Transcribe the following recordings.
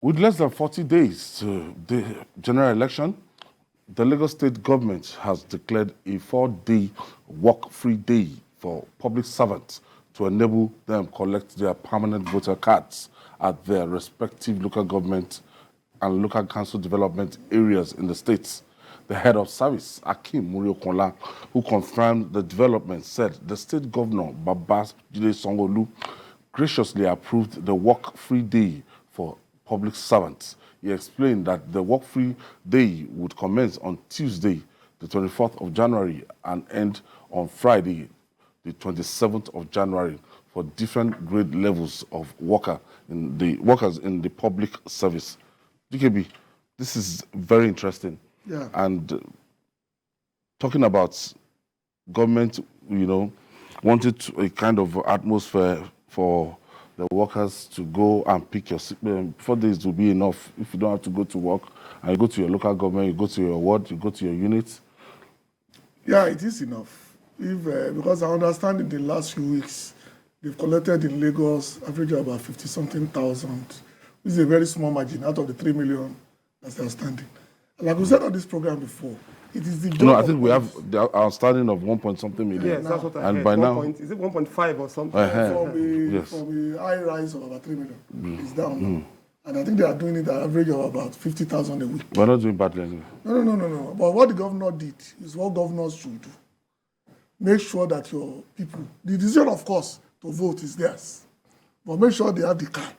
With less than 40 days to the general election, the Lagos State government has declared a 4-day work-free day for public servants to enable them collect their permanent voter cards at their respective local government and local council development areas in the states. The head of service, Hakeem Muri-Okunola, who confirmed the development, said the state governor, Babajide Sanwo-Olu, graciously approved the work-free day for public servants. He explained that the work-free day would commence on Tuesday, the 24th of January, and end on Friday, the 27th of January, for different grade levels of workers in the public service. DKB, this is very interesting. Yeah. And talking about government, wanted a kind of atmosphere for the workers to go and pick your 4 days will be enough if you don't have to go to work and you go to your local government, you go to your ward, you go to your unit. Yeah, it is enough. Because I understand in the last few weeks, they've collected in Lagos average of about 50-something thousand. This is a very small margin out of the 3 million that's outstanding. And like we said on this program before, it is the job. No, I think we have the outstanding of 1-point-something million. Yes, that's what I heard. And by now, is it 1.5 or something? From a high rise of about 3 million, it's down now. And I think they are doing it at an average of about 50,000 a week. We're not doing badly anyway. No. But what the governor did is what governors should do. Make sure that your people, the decision, of course, to vote is theirs. But make sure they have the card.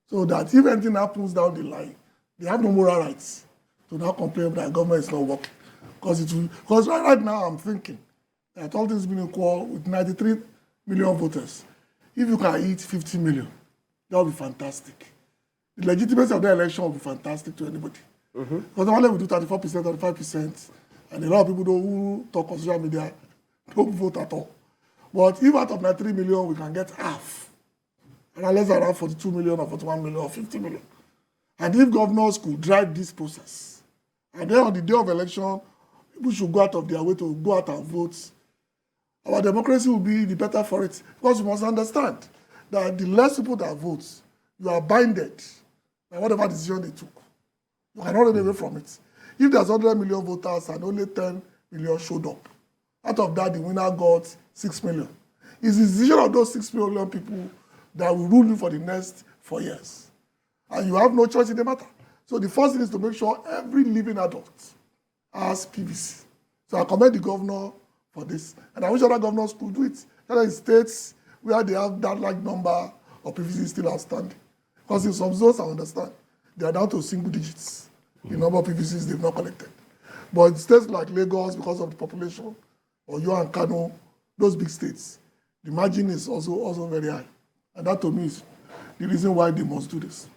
So that if anything happens down the line, they have no moral rights to now complain that government is not working. Because right now I'm thinking that all this being equal with 93 million voters, if you can hit 50 million, that would be fantastic. The legitimacy of the election will be fantastic to anybody. Because normally we do 34%, 35%, and a lot of people who talk on social media don't vote at all. But if out of 93 million we can get half, and unless around 42 million or 41 million or 50 million, and if governors could drive this process, and then on the day of election, people should go out of their way to go out and vote, our democracy will be the better for it. Because you must understand that the less people that vote, you are binded by whatever decision they took. You cannot run away from it. If there's 100 million voters and only 10 million showed up, out of that, the winner got 6 million. It's the decision of those 6 million people that will rule you for the next 4 years. And you have no choice in the matter. So the first thing is to make sure every living adult has PVC. So I commend the governor for this. And I wish other governors could do it. Other states where they have that large number of PVC still outstanding. Because in some zones, I understand, they are down to single digits, the number of PVCs they've not collected. But in states like Lagos, because of the population, or Oyo and Kano, those big states, the margin is also very high. And that to me is the reason why they must do this.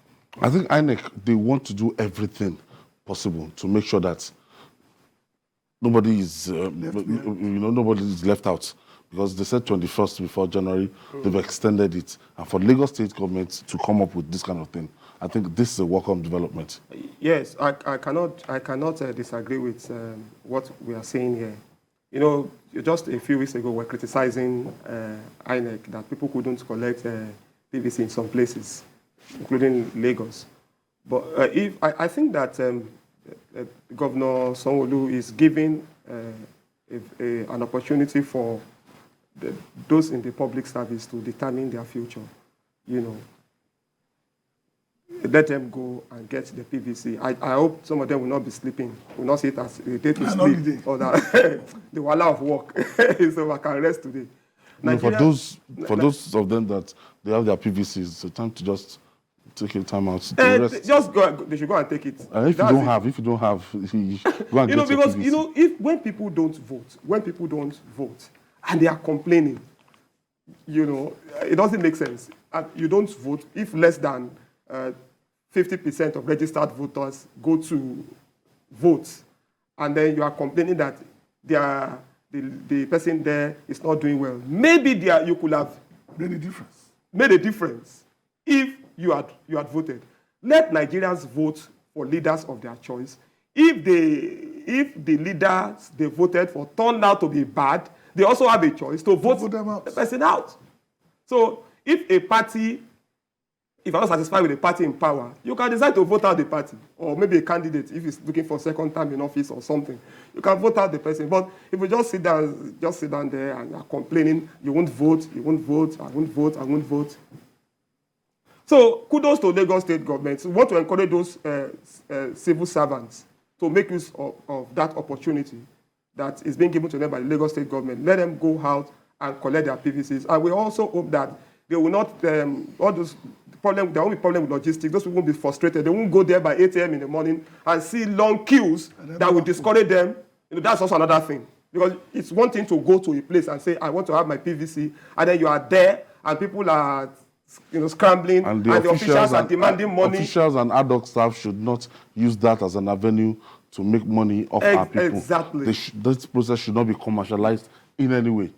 I think INEC, they want to do everything possible to make sure that nobody is, nobody is left out. Because they said 21st before January, they've extended it. And for Lagos State government to come up with this kind of thing, I think this is a welcome development. Yes, I cannot disagree with what we are saying here. You know, just a few weeks ago, we're criticizing INEC that people couldn't collect PVC in some places, including Lagos. But I think that Governor Sanwo-Olu is giving an opportunity for those in the public service to determine their future. You know, let them go and get the PVC. I hope some of them will not be sleeping, will not see it as a day to sleep or that the wala of work, so I can rest today. No, for those of them that they have their PVCs, it's a time to just take a time out to rest. Just go. They should go and take it. And if you don't have, you go and get because your PVC. if when people don't vote, and they are complaining, it doesn't make sense. And you don't vote if less than 50% of registered voters go to vote, and then you are complaining that the person there is not doing well. Maybe you could have made a difference if you had voted. Let Nigerians vote for leaders of their choice. If the leaders they voted for turned out to be bad, they also have a choice to vote the person out. So if a party if you're not satisfied with the party in power, you can decide to vote out the party, or maybe a candidate if he's looking for second time in office or something. You can vote out the person. But if you just sit down there and are complaining, you won't vote, I won't vote. So kudos to Lagos State government. We want to encourage those civil servants to make use of that opportunity that is being given to them by the Lagos State government. Let them go out and collect their PVCs. And we also hope that they will not, all those problems, there won't be problem with logistics. Those people won't be frustrated. They won't go there by 8 a.m. in the morning and see long queues that will discourage them. That's also another thing. Because it's one thing to go to a place and say, I want to have my PVC, and then you are there, and people are scrambling, and the officials are demanding money. Officials and ad hoc staff should not use that as an avenue to make money off our people. Exactly. This process should not be commercialized in any way.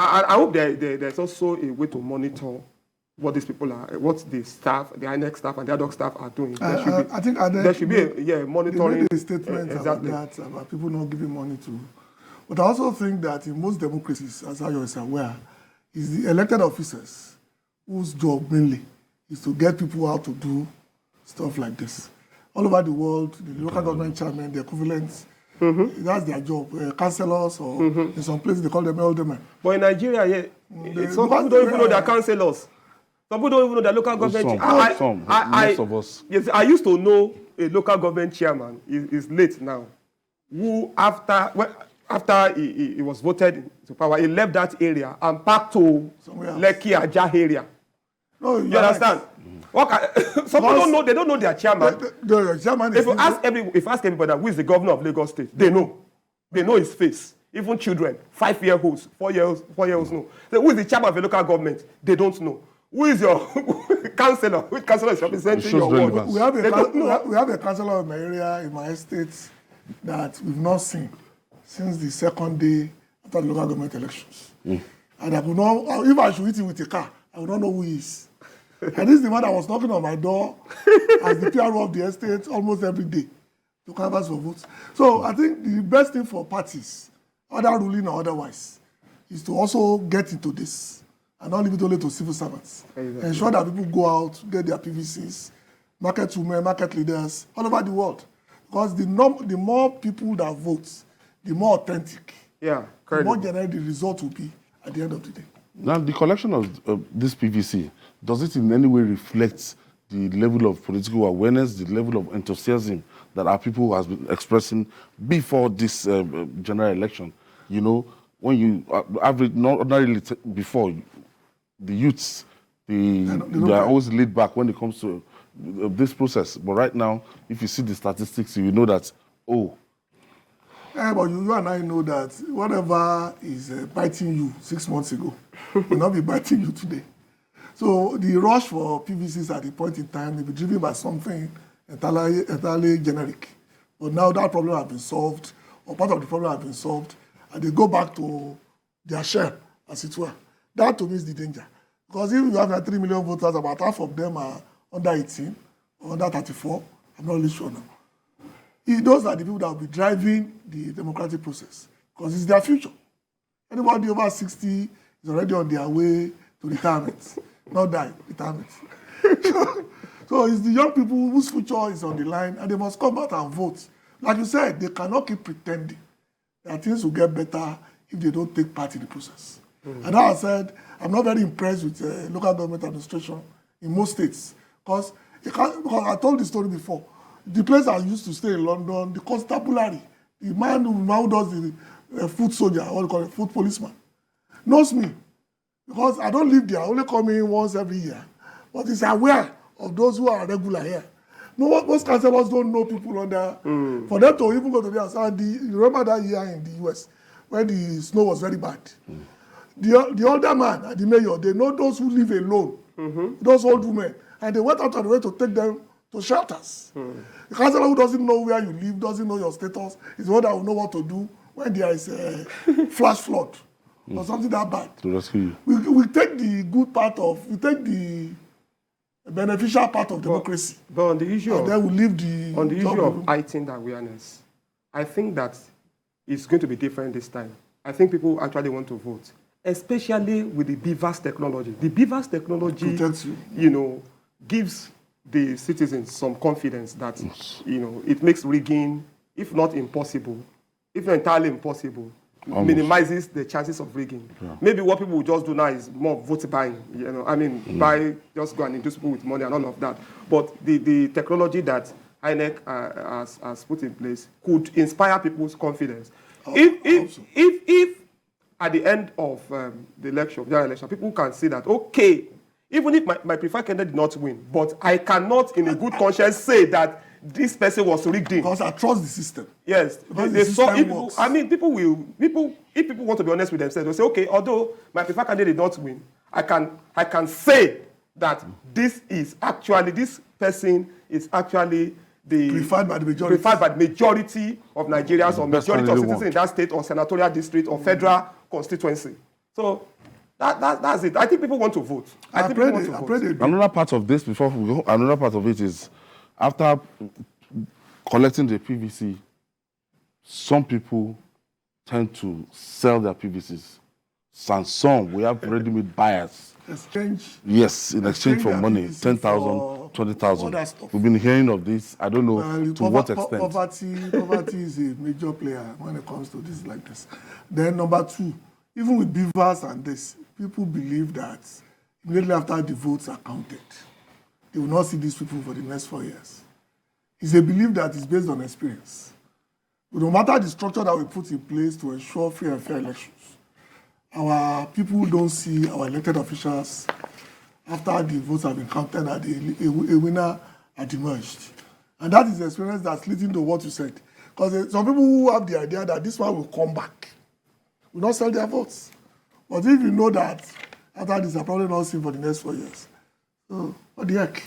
I hope there's also a way to monitor what these people are, what the staff, the INEC staff and the ad hoc staff are doing. I think there should be a monitoring. They made a statement exactly. about that, about people not giving money to. But I also think that in most democracies, as I was aware, is the elected officers whose job mainly is to get people out to do stuff like this. All over the world, the local government chairman, the equivalents, that's their job. Councillors, or in some places they call them aldermen. But in Nigeria, some people don't even know their councillors. Some people don't even know their local government. Most of us. Yes, I used to know a local government chairman. He's late now. Who after he was voted to power, he left that area and packed to Lekki Ajah area. No, you understand? Some people don't know. They don't know their chairman. The chairman if you ask everybody who is the governor of Lagos State, they know. They know his face. Even children, 5-year-olds, 4-year-olds know. So who is the chairman of the local government? They don't know. Who is your councillor? Which councillor is representing your ward? We have a councillor in my area, in my estate, that we've not seen since the second day after the local government elections. And I would not, if I should hit him with a car, I would not know who he is. And this is the man that was knocking on my door as the PRO of the estate almost every day to canvass for votes. So I think the best thing for parties, other ruling or otherwise, is to also get into this and not leave it only to civil servants. Exactly. Ensure that people go out, get their PVCs, market women, market leaders, all over the world. Because the more people that vote, the more authentic, the more generic the result will be at the end of the day. Now, the collection of this PVC, does it in any way reflect the level of political awareness, the level of enthusiasm that our people has been expressing before this general election? You know, when you ordinarily before, the youths, they are always laid back when it comes to this process. But right now, if you see the statistics, you know that, but you and I know that whatever is biting you 6 months ago will not be biting you today. So the rush for PVCs at the point in time may be driven by something entirely generic. But now that problem has been solved, or part of the problem has been solved, and they go back to their share, as it were. That to me is the danger. Because if you have 3 million voters, about half of them are under 18 or under 34. I'm not really sure now. Those are the people that will be driving the democratic process because it's their future. Anybody over 60 is already on their way to retirement, not die, retirement. So it's the young people whose future is on the line and they must come out and vote. Like you said, they cannot keep pretending that things will get better if they don't take part in the process. And as I said, I'm not very impressed with local government administration in most states because I told the story before. The place I used to stay in London, the constabulary, the man who now does the foot soldier, what you call it, foot policeman, knows me. Because I don't live there, I only come in once every year. But he's aware of those who are regular here. No, most councillors don't know people under. For them to even go to their house. You remember that year in the US, when the snow was very bad. The older man and the mayor, they know those who live alone, those old women. And they went out of the way to take them to shelters. The councillor who doesn't know where you live, doesn't know your status, is the one that will know what to do when there is a flash flood or something that bad. To rescue you. We take the good part of, we take the beneficial part of democracy. But on the issue then we leave the on the issue of heightened awareness, I think that it's going to be different this time. I think people actually want to vote, especially with the BVAS technology. The BVAS technology, protects you. gives the citizens some confidence that, it makes rigging, if not impossible, if not entirely impossible, minimizes the chances of rigging. Yeah. Maybe what people will just do now is more vote buying. Buy, just go and induce people with money and all of that. But the technology that INEC has put in place could inspire people's confidence. If at the end of the election, general election, people can see that, okay, even if my preferred candidate did not win, but I cannot, in a good conscience, say that this person was rigged in. Because I trust the system. Yes. They saw, if people want to be honest with themselves, they'll say, okay, although my preferred candidate did not win, I can say that this person is actually the preferred by the majority of Nigerians, or majority of citizens in that state, or senatorial district, or federal constituency. So that's it. I think people want to vote. Another part of this, before we go, another part of it is, after collecting the PVC, some people tend to sell their PVCs. And some, we have ready-made buyers. Exchange? Yes, in exchange for money, 10,000, 20,000. We've been hearing of this. I don't know to what extent. Poverty is a major player when it comes to this like this. Then number two, even with beavers and this, people believe that immediately after the votes are counted, they will not see these people for the next 4 years. It's a belief that is based on experience. But no matter the structure that we put in place to ensure free and fair elections, our people don't see our elected officials after the votes have been counted that a winner had emerged. And that is the experience that's leading to what you said. Because some people who have the idea that this one will come back will not sell their votes. But if you know that after this, they're probably not seen for the next 4 years. So, what the heck?